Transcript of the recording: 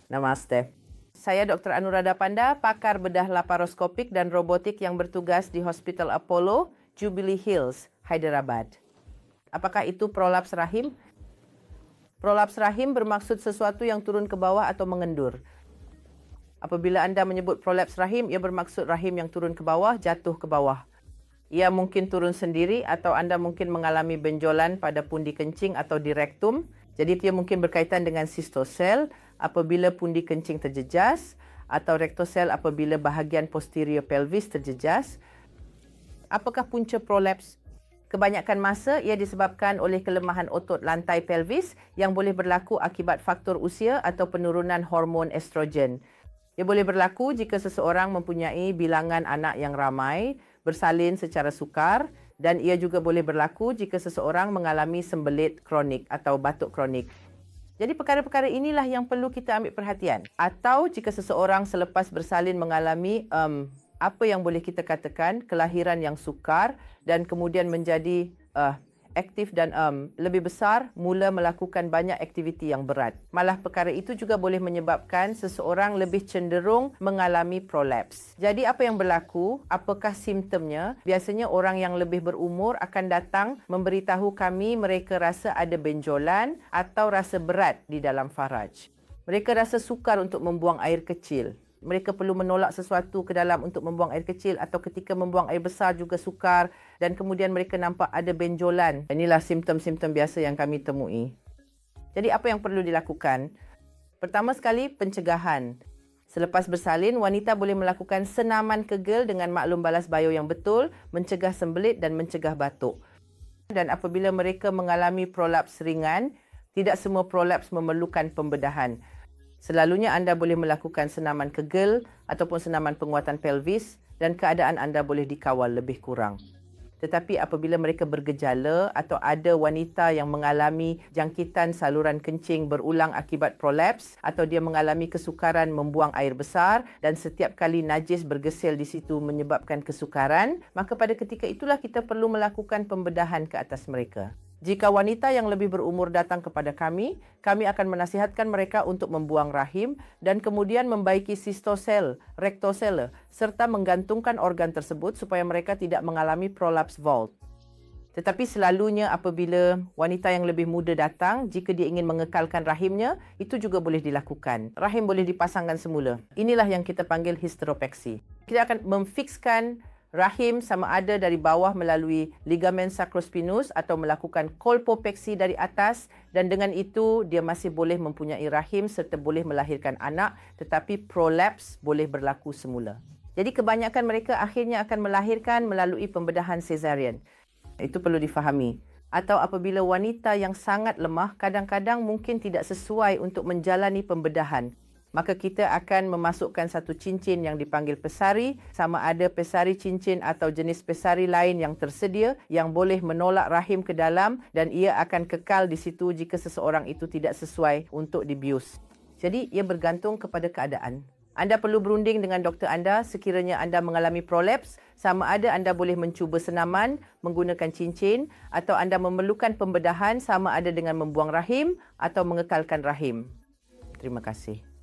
Namaste. Saya Dr. Anuradha Panda, pakar bedah laparoskopik dan robotik yang bertugas di Hospital Apollo, Jubilee Hills, Hyderabad. Apakah itu prolaps rahim? Prolaps rahim bermaksud sesuatu yang turun ke bawah atau mengendur. Apabila anda menyebut prolaps rahim, ia bermaksud rahim yang turun ke bawah, jatuh ke bawah. Ia mungkin turun sendiri atau anda mungkin mengalami benjolan pada pundi kencing atau di rektum. Jadi ia mungkin berkaitan dengan cystocele apabila pundi kencing terjejas atau rectocele apabila bahagian posterior pelvis terjejas. Apakah punca prolaps? Kebanyakan masa ia disebabkan oleh kelemahan otot lantai pelvis yang boleh berlaku akibat faktor usia atau penurunan hormon estrogen. Ia boleh berlaku jika seseorang mempunyai bilangan anak yang ramai, bersalin secara sukar, dan ia juga boleh berlaku jika seseorang mengalami sembelit kronik atau batuk kronik. Jadi perkara-perkara inilah yang perlu kita ambil perhatian. Atau jika seseorang selepas bersalin mengalami apa yang boleh kita katakan kelahiran yang sukar dan kemudian menjadi aktif dan lebih besar, mula melakukan banyak aktiviti yang berat. Malah perkara itu juga boleh menyebabkan seseorang lebih cenderung mengalami prolaps. Jadi apa yang berlaku? Apakah simptomnya? Biasanya orang yang lebih berumur akan datang memberitahu kami mereka rasa ada benjolan atau rasa berat di dalam faraj. Mereka rasa sukar untuk membuang air kecil. Mereka perlu menolak sesuatu ke dalam untuk membuang air kecil atau ketika membuang air besar juga sukar dan kemudian mereka nampak ada benjolan. Inilah simptom-simptom biasa yang kami temui. Jadi apa yang perlu dilakukan? Pertama sekali, pencegahan. Selepas bersalin, wanita boleh melakukan senaman kegel dengan maklum balas bio yang betul, mencegah sembelit dan mencegah batuk. Dan apabila mereka mengalami prolaps ringan, tidak semua prolaps memerlukan pembedahan. Selalunya anda boleh melakukan senaman kegel ataupun senaman penguatan pelvis dan keadaan anda boleh dikawal lebih kurang. Tetapi apabila mereka bergejala atau ada wanita yang mengalami jangkitan saluran kencing berulang akibat prolaps atau dia mengalami kesukaran membuang air besar dan setiap kali najis bergesel di situ menyebabkan kesukaran, maka pada ketika itulah kita perlu melakukan pembedahan ke atas mereka. Jika wanita yang lebih berumur datang kepada kami akan menasihatkan mereka untuk membuang rahim dan kemudian membaiki cystocele, rectocele serta menggantungkan organ tersebut supaya mereka tidak mengalami prolaps vault. Tetapi selalunya apabila wanita yang lebih muda datang, jika dia ingin mengekalkan rahimnya, itu juga boleh dilakukan. Rahim boleh dipasangkan semula. Inilah yang kita panggil hysteropeksi. Kita akan memfikskan rahim sama ada dari bawah melalui ligamen sacrospinous atau melakukan kolpopeksi dari atas dan dengan itu dia masih boleh mempunyai rahim serta boleh melahirkan anak tetapi prolaps boleh berlaku semula. Jadi kebanyakan mereka akhirnya akan melahirkan melalui pembedahan caesarean. Itu perlu difahami. Atau apabila wanita yang sangat lemah kadang-kadang mungkin tidak sesuai untuk menjalani pembedahan. Maka kita akan memasukkan satu cincin yang dipanggil pesari, sama ada pesari cincin atau jenis pesari lain yang tersedia yang boleh menolak rahim ke dalam dan ia akan kekal di situ jika seseorang itu tidak sesuai untuk dibius. Jadi ia bergantung kepada keadaan. Anda perlu berunding dengan doktor anda sekiranya anda mengalami prolaps, sama ada anda boleh mencuba senaman menggunakan cincin atau anda memerlukan pembedahan sama ada dengan membuang rahim atau mengekalkan rahim. Terima kasih.